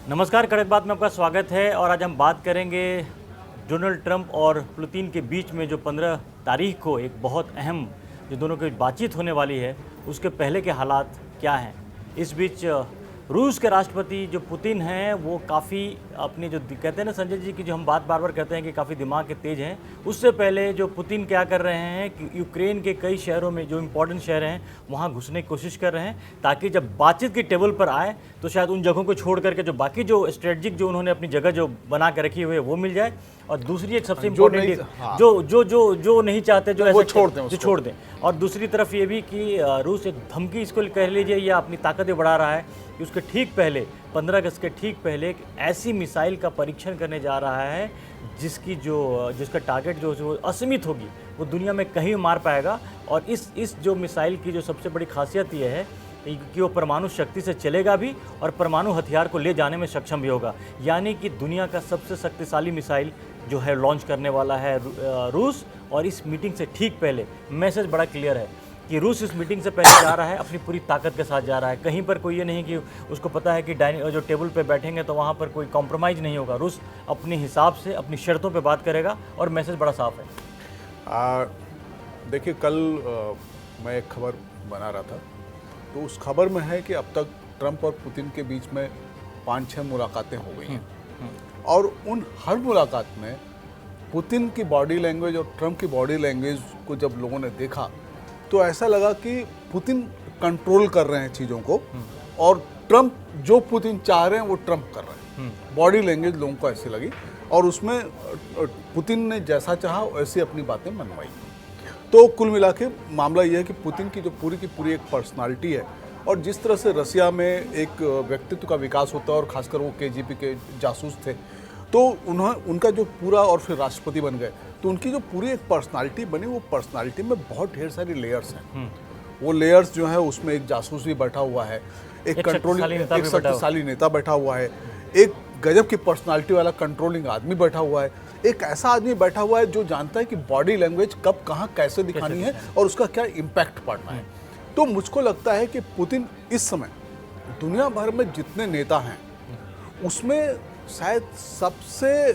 नमस्कार, कड़क बात में आपका स्वागत है। और आज हम बात करेंगे डोनाल्ड ट्रंप और पुतिन के बीच में जो 15 तारीख को एक बहुत अहम जो दोनों की बातचीत होने वाली है, उसके पहले के हालात क्या हैं। इस बीच रूस के राष्ट्रपति जो पुतिन हैं वो काफ़ी अपनी जो कहते हैं ना संजय जी की जो हम बात बार बार करते हैं कि काफ़ी दिमाग के तेज हैं, उससे पहले जो पुतिन क्या कर रहे हैं कि यूक्रेन के कई शहरों में जो इम्पोर्टेंट शहर हैं वहाँ घुसने की कोशिश कर रहे हैं, ताकि जब बातचीत की टेबल पर आए तो शायद उन जगहों को छोड़ करके जो बाकी जो स्ट्रेटजिक जो उन्होंने अपनी जगह जो बना के रखी हुई है वो मिल जाए। और दूसरी एक सबसे इम्पोर्टेंट जो नहीं चाहते जो ऐसे छोड़ दें। और दूसरी तरफ ये भी कि रूस एक धमकी इसको कह लीजिए या अपनी ताकतें बढ़ा रहा है कि उसके ठीक पहले 15 अगस्त के ठीक पहले एक ऐसी मिसाइल का परीक्षण करने जा रहा है जिसका टारगेट जो असीमित होगी, वो दुनिया में कहीं मार पाएगा। और इस जो मिसाइल की जो सबसे बड़ी खासियत ये है कि वो परमाणु शक्ति से चलेगा भी और परमाणु हथियार को ले जाने में सक्षम भी होगा। यानी कि दुनिया का सबसे शक्तिशाली मिसाइल जो है लॉन्च करने वाला है रूस। और इस मीटिंग से ठीक पहले मैसेज बड़ा क्लियर है कि रूस इस मीटिंग से पहले जा रहा है, अपनी पूरी ताकत के साथ जा रहा है। कहीं पर कोई ये नहीं कि उसको पता है कि जो टेबल पे बैठेंगे तो वहाँ पर कोई कॉम्प्रोमाइज़ नहीं होगा। रूस अपने हिसाब से अपनी शर्तों पे बात करेगा और मैसेज बड़ा साफ है। देखिए, कल मैं एक खबर बना रहा था, तो उस खबर में है कि अब तक ट्रंप और पुतिन के बीच में 5-6 मुलाकातें हो गई हैं। और उन हर मुलाकात में पुतिन की बॉडी लैंग्वेज और ट्रंप की बॉडी लैंग्वेज को जब लोगों ने देखा तो ऐसा लगा कि पुतिन कंट्रोल कर रहे हैं चीज़ों को और ट्रंप जो पुतिन चाह रहे हैं वो ट्रंप कर रहे हैं। बॉडी लैंग्वेज लोगों को ऐसी लगी और उसमें पुतिन ने जैसा चाहा वैसी अपनी बातें मनवाई। तो कुल मिला के मामला यह है कि पुतिन की जो पूरी की पूरी एक पर्सनालिटी है और जिस तरह से रसिया में एक व्यक्तित्व का विकास होता है, और खासकर वो केजीबी के जासूस थे, तो उनका जो पूरा और फिर राष्ट्रपति बन गए, तो उनकी जो पूरी एक पर्सनालिटी बनी, वो पर्सनालिटी में बहुत ढेर सारी लेयर्स हैं। वो लेयर्स जो है उसमें एक जासूस भी बैठा हुआ है, एक शक्तिशाली नेता बैठा हुआ है, एक गजब की पर्सनालिटी वाला कंट्रोलिंग आदमी बैठा हुआ है, एक ऐसा आदमी बैठा हुआ है जो जानता है कि बॉडी लैंग्वेज कब कहाँ कैसे दिखानी है और उसका क्या इम्पैक्ट पड़ना है। तो मुझको लगता है कि पुतिन इस समय दुनिया भर में जितने नेता हैं उसमें शायद सबसे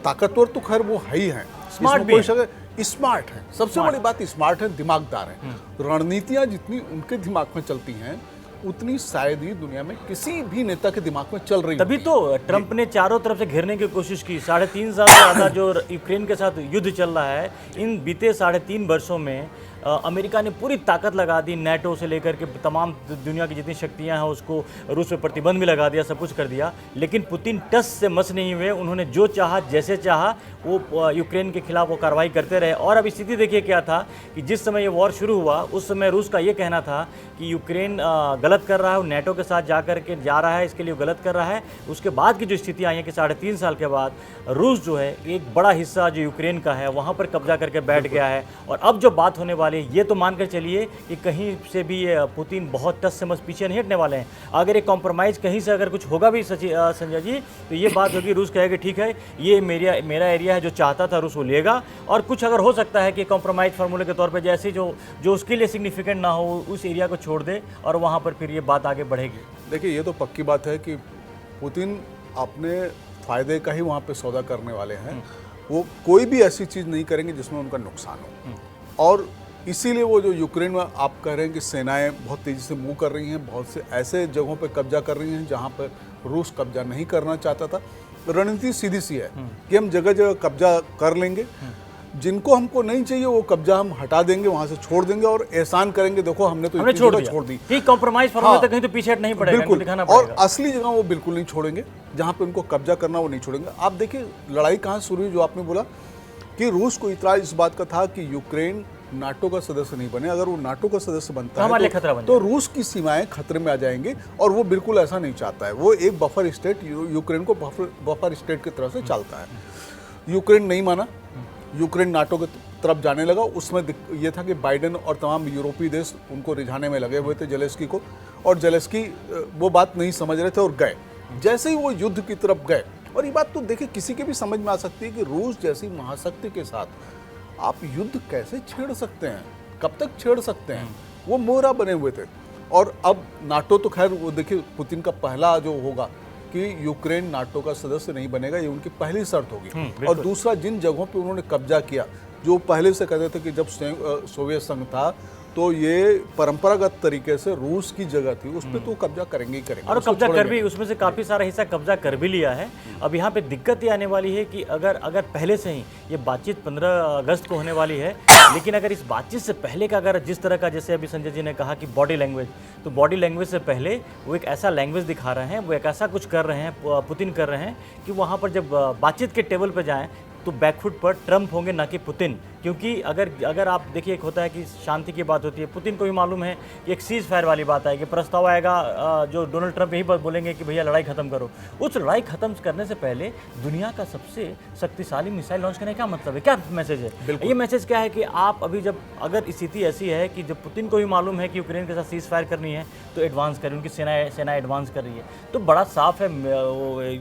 ताकतवर तो खैर वो है ही हैं, स्मार्ट भी है, स्मार्ट है। सबसे बड़ी बात स्मार्ट है, दिमागदार है। रणनीतियाँ जितनी उनके दिमाग में चलती हैं उतनी शायद ही दुनिया में किसी भी नेता के दिमाग में चल रही है। तभी तो ट्रंप ने चारों तरफ से घेरने की कोशिश की। 3.5 साल से ज़्यादा जो यूक्रेन के साथ युद्ध चल रहा है, इन बीते 3.5 वर्षों में अमेरिका ने पूरी ताकत लगा दी। नेटो से लेकर के तमाम दुनिया की जितनी शक्तियां हैं उसको रूस पे प्रतिबंध भी लगा दिया, सब कुछ कर दिया। लेकिन पुतिन टस से मस नहीं हुए। उन्होंने जो चाहा जैसे चाहा वो यूक्रेन के खिलाफ वो कार्रवाई करते रहे। और अब स्थिति देखिए क्या था कि जिस समय ये वॉर शुरू हुआ उस समय रूस का ये कहना था कि यूक्रेन गलत कर रहा है, वो नेटो के साथ जा रहा है, इसके लिए गलत कर रहा है। उसके बाद की जो स्थिति आई है कि 3.5 साल के बाद रूस जो है एक बड़ा हिस्सा जो यूक्रेन का है वहाँ पर कब्जा करके बैठ गया है। और अब जो बात होने वाली ये तो मानकर चलिए कि कहीं से भी पुतिन बहुत टस से मस पीछे नहीं हटने वाले हैं। अगर एक कॉम्प्रोमाइज कहीं से अगर कुछ होगा भी संजय जी, तो ये बात होगी रूस कहेगा ठीक है ये मेरा एरिया है, जो चाहता था रूस वो लेगा। और कुछ अगर हो सकता है कि कॉम्प्रोमाइज फार्मूले के तौर पे जैसे जो उसके लिए सिग्निफिकेंट ना हो उस एरिया को छोड़ दे और वहाँ पर फिर ये बात आगे बढ़ेगी। देखिए, ये तो पक्की बात है कि पुतिन अपने फ़ायदे का ही वहाँ पे सौदा करने वाले हैं। वो कोई भी ऐसी चीज़ नहीं करेंगे जिसमें उनका नुकसान हो। और इसीलिए वो जो यूक्रेन में आप कह रहे हैं कि सेनाएं बहुत तेज़ी से मूव कर रही हैं, बहुत से ऐसे जगहों पे कब्जा कर रही हैं जहाँ पर रूस कब्जा नहीं करना चाहता था। रणनीति सीधी सी है कि हम जगह जगह कब्जा कर लेंगे, जिनको हमको नहीं चाहिए वो कब्जा हम हटा देंगे, वहाँ से छोड़ देंगे और एहसान करेंगे, देखो हमने तो छोड़ दी। ठीक, कॉम्प्रोमाइज फार्मूले तक कहीं तो पीछे नहीं पड़ेगा, बिल्कुल दिखाना और असली जगह वो बिल्कुल नहीं छोड़ेंगे, जहाँ पे उनको कब्जा करना वो नहीं छोड़ेंगे। आप देखिए लड़ाई कहाँ शुरू हुई, जो आपने बोला कि रूस को इतराज इस बात का था कि यूक्रेन नाटो का सदस्य नहीं बने। अगर वो नाटो का सदस्य बनता है तो रूस की सीमाएं खतरे में आ जाएंगी और वो बिल्कुल ऐसा नहीं चाहता है। वो एक बफर स्टेट, यूक्रेन को बफर स्टेट की तरह से चलता है। यूक्रेन नहीं माना, यूक्रेन नाटो की तरफ जाने लगा। उसमें ये था कि बाइडेन और तमाम यूरोपीय देश उनको रिझाने में लगे हुए थे जेलेंस्की को, और जेलेंस्की वो बात नहीं समझ रहे थे और गए। जैसे ही वो युद्ध की तरफ गए, और ये बात तो देखिए किसी के भी समझ में आ सकती है कि रूस जैसी महाशक्ति के साथ आप युद्ध कैसे छेड़ सकते हैं, कब तक छेड़ सकते हैं। वो मोहरा बने हुए थे। और अब नाटो तो खैर वो देखिए पुतिन का पहला जो होगा कि यूक्रेन नाटो का सदस्य नहीं बनेगा, ये उनकी पहली शर्त होगी। और बिल्कुल। दूसरा, जिन जगहों पे उन्होंने कब्जा किया, जो पहले से कहते थे कि जब सोवियत संघ था तो ये परंपरागत तरीके से रूस की जगह थी, उस पर तो कब्जा करेंगे ही करेंगे। और उसको कब्जा कर छोड़ेंगे भी, उसमें से काफ़ी सारा हिस्सा कब्जा कर भी लिया है। अब यहाँ पे दिक्कत ये आने वाली है कि अगर पहले से ही ये बातचीत 15 अगस्त को होने वाली है, लेकिन अगर इस बातचीत से पहले का, अगर जिस तरह का, जैसे अभी संजय जी ने कहा कि बॉडी लैंग्वेज, तो बॉडी लैंग्वेज से पहले वो एक ऐसा लैंग्वेज दिखा रहे हैं, वो एक ऐसा कुछ कर रहे हैं, पुतिन कर रहे हैं कि वहाँ पर जब बातचीत के टेबल पर जाएँ तो बैकफुट पर ट्रंप होंगे, ना कि पुतिन। क्योंकि अगर आप देखिए, एक होता है कि शांति की बात होती है, पुतिन को भी मालूम है कि एक सीज फायर वाली बात आएगी, प्रस्ताव आएगा, जो डोनाल्ड ट्रंप यही बात बोलेंगे कि भैया लड़ाई खत्म करो। उस लड़ाई खत्म करने से पहले दुनिया का सबसे शक्तिशाली मिसाइल लॉन्च करने का मतलब है, क्या मैसेज है? ये मैसेज क्या है कि आप अभी जब, अगर स्थिति ऐसी है कि जब पुतिन को भी मालूम है कि यूक्रेन के साथ सीज फायर करनी है तो एडवांस करें, उनकी सेना एडवांस कर रही है, तो बड़ा साफ है,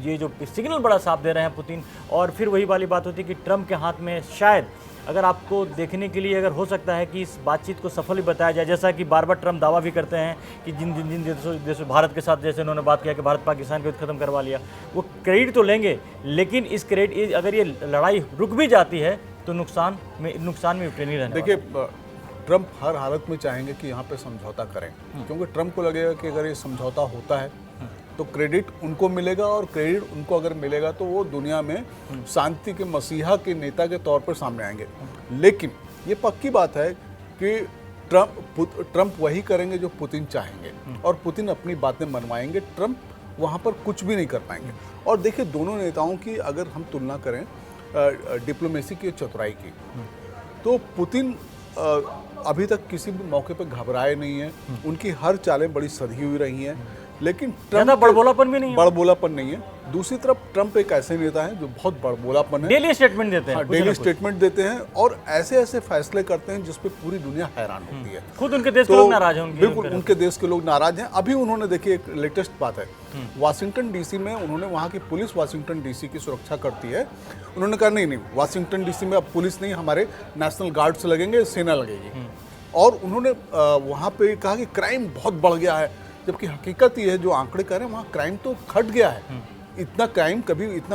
ये जो सिग्नल बड़ा साफ दे रहे हैं पुतिन। और फिर वही वाली बात होती है कि ट्रंप के हाथ में शायद, अगर आपको देखने के लिए अगर हो सकता है कि इस बातचीत को सफल ही बताया जाए, जैसा कि बार बार ट्रंप दावा भी करते हैं कि जिन देशों भारत के साथ, जैसे उन्होंने बात किया कि भारत पाकिस्तान को खत्म करवा लिया, वो क्रेडिट तो लेंगे, लेकिन इस क्रेडिट, अगर ये लड़ाई रुक भी जाती है तो नुकसान में यूक्रेन ही रहने वाला है। देखिए, ट्रंप हर हालत में चाहेंगे कि यहाँ पे समझौता करें, क्योंकि ट्रंप को लगेगा कि अगर ये समझौता होता है तो क्रेडिट उनको मिलेगा, और क्रेडिट उनको अगर मिलेगा तो वो दुनिया में शांति के मसीहा के नेता के तौर पर सामने आएंगे। लेकिन ये पक्की बात है कि ट्रंप वही करेंगे जो पुतिन चाहेंगे, और पुतिन अपनी बातें मनवाएंगे, ट्रंप वहाँ पर कुछ भी नहीं कर पाएंगे। और देखिए, दोनों नेताओं की अगर हम तुलना करें डिप्लोमेसी की चतुराई की, तो पुतिन अभी तक किसी भी मौके पर घबराए नहीं है, उनकी हर चालें बड़ी सधी हुई रही हैं, लेकिन ट्रंप बड़बोलापन भी नहीं है। बड़बोलापन नहीं है। दूसरी तरफ ट्रंप एक ऐसे नेता हैं जो बहुत बड़बोलापन है, डेली स्टेटमेंट देते हैं, हाँ, डेली स्टेटमेंट देते हैं, और ऐसे ऐसे फैसले करते हैं जिस पे पूरी दुनिया हैरान होती है। खुद उनके देश के लोग नाराज हैं, बिल्कुल उनके देश के लोग नाराज हैं। अभी उन्होंने, देखिए, एक लेटेस्ट बात है, वाशिंगटन डीसी में उन्होंने, वहाँ की पुलिस वाशिंगटन डीसी की सुरक्षा करती है, उन्होंने कहा नहीं, वाशिंगटन डीसी में अब पुलिस नहीं, हमारे नेशनल गार्ड्स लगेंगे, सेना लगेगी। और उन्होंने वहाँ पे कहा कि क्राइम बहुत बढ़ गया है, जबकि हकीकत ये है, जो आंकड़े कह रहे हैं, वहाँ क्राइम तो घट गया है, इतना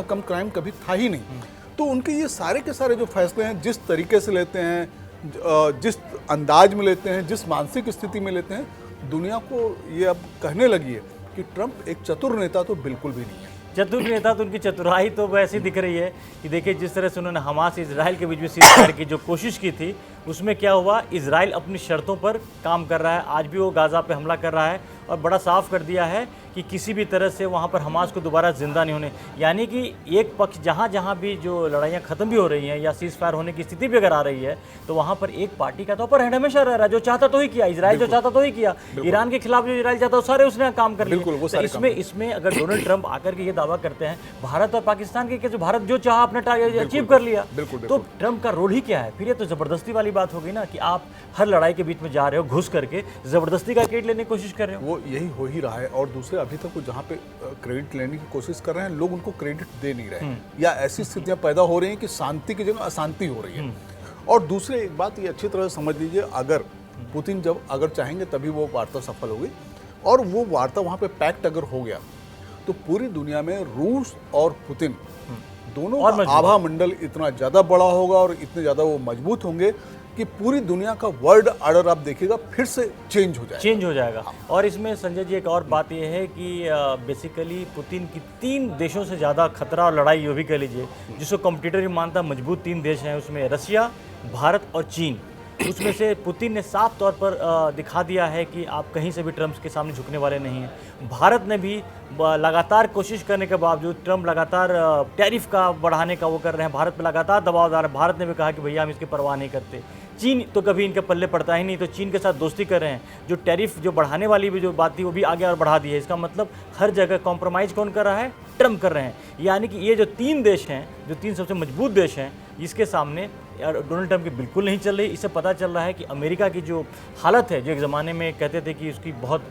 कम क्राइम कभी था ही नहीं। तो उनके ये सारे के सारे जो फैसले हैं, जिस तरीके से लेते हैं, जिस अंदाज में लेते हैं, जिस मानसिक स्थिति में लेते हैं, दुनिया को ये अब कहने लगी है कि ट्रंप एक चतुर नेता तो बिल्कुल भी नहीं है। चतुर नेता तो, उनकी चतुराई तो वैसे दिख रही है कि देखिए, जिस तरह से उन्होंने हमास इजराइल के बीच में सीज़फायर की जो कोशिश की थी, उसमें क्या हुआ, इजराइल अपनी शर्तों पर काम कर रहा है, आज भी वो गाज़ा पे हमला कर रहा है, और बड़ा साफ कर दिया है कि किसी भी तरह से वहाँ पर हमास को दोबारा जिंदा नहीं होने, यानी कि एक पक्ष जहाँ जहाँ भी जो लड़ाइयाँ ख़त्म भी हो रही हैं या सीज़ फायर होने की स्थिति भी अगर आ रही है, तो वहाँ पर एक पार्टी का तो अपर हैंड हमेशा रह रहा है, जो चाहता तो ही किया, इजराइल जो चाहता तो ही किया, ईरान के खिलाफ जो इजराइल चाहता, वो सारे उसने काम कर लिया। इसमें अगर डोनाल्ड ट्रंप आकर के ये दावा करते हैं भारत और पाकिस्तान के, जो भारत जो चाहा अपने टारगेट अचीव कर लिया, तो ट्रंप का रोल ही क्या है? फिर ये तो ज़बरदस्ती वाली बात होगी ना, कि आप हर लड़ाई के बीच में जा रहे हो, घुस करके ज़बरदस्ती का क्रेडिट लेने की कोशिश कर रहे हो। वो यही हो ही रहा है। और दूसरे, अभी तक वो जहाँ पे क्रेडिट लेने की कोशिश कर रहे हैं, लोग उनको क्रेडिट दे नहीं रहे, या ऐसी स्थितियां पैदा हो रही हैं कि शांति की जगह अशांति हो रही है। और दूसरे, एक बात ये अच्छी तरह से समझ लीजिए, अगर पुतिन अगर चाहेंगे तभी वो वार्ता सफल होगी, और वो वार्ता वहाँ पे पैक्ट अगर हो गया तो पूरी दुनिया में रूस और पुतिन दोनों का आभा मंडल इतना ज़्यादा बड़ा होगा, और इतने ज़्यादा वो मजबूत होंगे कि पूरी दुनिया का वर्ल्ड ऑर्डर आप देखिएगा फिर से चेंज हो जाएगा। और इसमें संजय जी, एक और बात यह है कि बेसिकली पुतिन की 3 देशों से ज़्यादा खतरा और लड़ाई, ये भी कह लीजिए, जिसको कॉम्पिटिटर भी मानता मजबूत 3 देश हैं, उसमें रसिया, भारत और चीन। उसमें से पुतिन ने साफ तौर पर दिखा दिया है कि आप कहीं से भी ट्रंप के सामने झुकने वाले नहीं हैं। भारत ने भी लगातार कोशिश करने के बावजूद, ट्रंप लगातार टैरिफ का बढ़ाने का वो कर रहे हैं, भारत पर लगातार दबाव डाल रहे हैं, भारत ने भी कहा कि भैया हम इसकी परवाह नहीं करते। चीन तो कभी इनके पल्ले पड़ता ही नहीं, तो चीन के साथ दोस्ती कर रहे हैं, जो टैरिफ जो बढ़ाने वाली भी जो बात थी वो भी आगे और बढ़ा दी है। इसका मतलब हर जगह कॉम्प्रोमाइज़ कौन कर रहा है? ट्रंप कर रहे हैं। यानी कि ये जो 3 देश हैं, जो 3 सबसे मजबूत देश हैं, इसके सामने डोनाल्ड ट्रंप की बिल्कुल नहीं चल रही। इससे पता चल रहा है कि अमेरिका की जो हालत है, जो एक ज़माने में कहते थे कि उसकी बहुत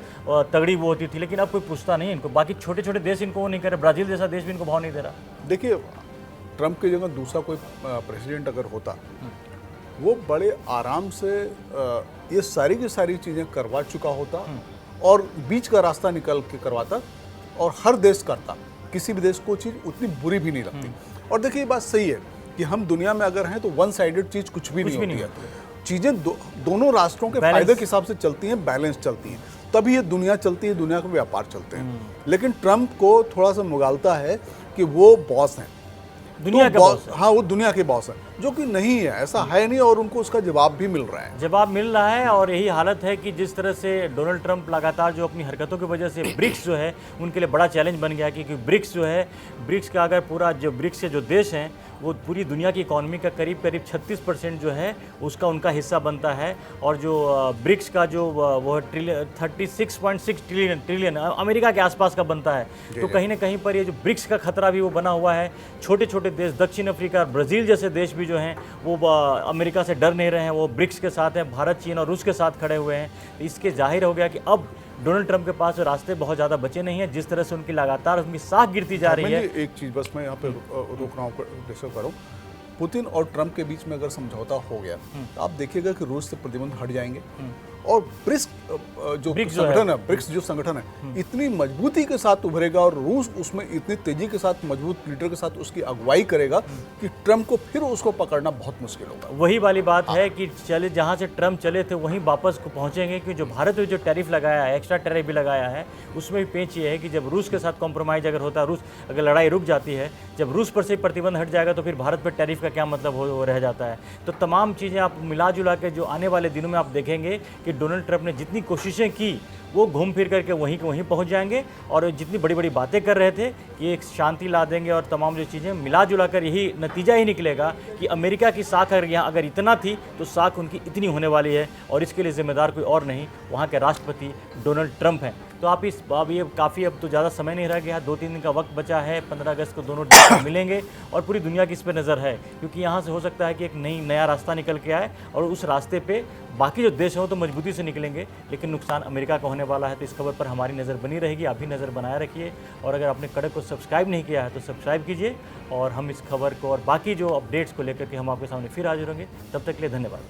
तगड़ी वो होती थी, लेकिन अब कोई पूछता नहीं इनको, बाकी छोटे छोटे देश इनको वो नहीं कर रहे, ब्राज़ील जैसा देश भी इनको भाव नहीं दे रहा। देखिए, ट्रंप की जगह दूसरा कोई प्रेसिडेंट अगर होता, वो बड़े आराम से ये सारी की सारी चीज़ें करवा चुका होता, और बीच का रास्ता निकल के करवाता, और हर देश करता। किसी भी देश को चीज़ उतनी बुरी भी नहीं लगती। और देखिए ये बात सही है कि हम दुनिया में अगर हैं तो वन साइडेड चीज़ कुछ भी नहीं होती है। चीज़ें दोनों राष्ट्रों के फायदे के हिसाब से चलती हैं, बैलेंस चलती हैं, तभी ये दुनिया चलती है, दुनिया के व्यापार चलते हैं। लेकिन ट्रंप को थोड़ा सा मुगालता है कि वो बॉस हैं, दुनिया के बॉस है। हाँ वो दुनिया के बॉस हैं, जो कि नहीं है, ऐसा है नहीं, और उनको उसका जवाब भी मिल रहा है। जवाब मिल रहा है और यही हालत है कि जिस तरह से डोनाल्ड ट्रंप लगातार जो अपनी हरकतों की वजह से ब्रिक्स जो है उनके लिए बड़ा चैलेंज बन गया, क्योंकि ब्रिक्स जो है, ब्रिक्स का अगर पूरा जो ब्रिक्स के जो देश हैं वो पूरी दुनिया की इकॉनमी का करीब 36% जो है उसका उनका हिस्सा बनता है। और जो ब्रिक्स का जो वो 36.6 ट्रिलियन अमेरिका के आसपास का बनता है। तो कहीं ना कहीं पर ये जो ब्रिक्स का खतरा भी वो बना हुआ है। छोटे छोटे देश, दक्षिण अफ्रीका, ब्राज़ील जैसे देश भी जो हैं वो अमेरिका से डर नहीं रहे हैं, वो ब्रिक्स के साथ हैं, भारत, चीन और रूस के साथ खड़े हुए हैं। इसके जाहिर हो गया कि अब डोनाल्ड ट्रंप के पास रास्ते बहुत ज़्यादा बचे नहीं हैं। जिस तरह से उनकी लगातार उनकी साख गिरती जा रही है। एक चीज़ बस मैं यहाँ पे रोक रहा हूँ, डिस्कस करूँ। पुतिन और ट्रंप के बीच में अगर समझौता हो गया तो आप देखिएगा कि रूस से प्रतिबंध हट जाएंगे और ब्रिक्स जो संगठन है इतनी मजबूती के साथ उभरेगा और रूस उसमें इतनी तेजी के साथ मजबूत लीडर के साथ उसकी अगुवाई करेगा कि ट्रंप को फिर उसको पकड़ना बहुत मुश्किल होगा। वही वाली बात है कि चले जहाँ से ट्रंप चले थे वहीं वापस को पहुँचेंगे, क्योंकि जो भारत ने जो टैरिफ लगाया है, एक्स्ट्रा टैरिफ भी लगाया है, उसमें भी पेंच ये है कि जब रूस के साथ कॉम्प्रोमाइज़ अगर होता है, रूस अगर लड़ाई रुक जाती है, जब रूस पर से प्रतिबंध हट जाएगा तो फिर भारत पर टैरिफ का क्या मतलब हो रह जाता है। तो तमाम चीज़ें आप मिला जुला के जो आने वाले दिनों में आप देखेंगे कि डोनाल्ड ट्रंप ने जितनी कोशिशें की वो घूम फिर करके वहीं के वहीं पहुंच जाएंगे। और जितनी बड़ी बड़ी बातें कर रहे थे कि एक शांति ला देंगे और तमाम जो चीज़ें मिला जुला कर यही नतीजा ही निकलेगा कि अमेरिका की साख अगर यहाँ अगर इतना थी तो साख उनकी इतनी होने वाली है, और इसके लिए जिम्मेदार कोई और नहीं, वहाँ के राष्ट्रपति डोनाल्ड ट्रंप हैं। तो आप अब ये काफ़ी, अब तो ज़्यादा समय नहीं रह गया, 2-3 दिन का वक्त बचा है। 15 अगस्त को दोनों मिलेंगे और पूरी दुनिया की इस पर नज़र है, क्योंकि यहाँ से हो सकता है कि एक नया रास्ता निकल के आए और उस रास्ते पे बाकी जो देश हैं तो मजबूती से निकलेंगे, लेकिन नुकसान अमेरिका का होने वाला है। तो इस खबर पर हमारी नज़र बनी रहेगी, आप भी नज़र बनाए रखिए। और अगर आपने कड़क को सब्सक्राइब नहीं किया है तो सब्सक्राइब कीजिए, और हम इस खबर को और बाकी जो अपडेट्स को लेकर के हम आपके सामने फिर हाजिर होंगे। तब तक के लिए धन्यवाद।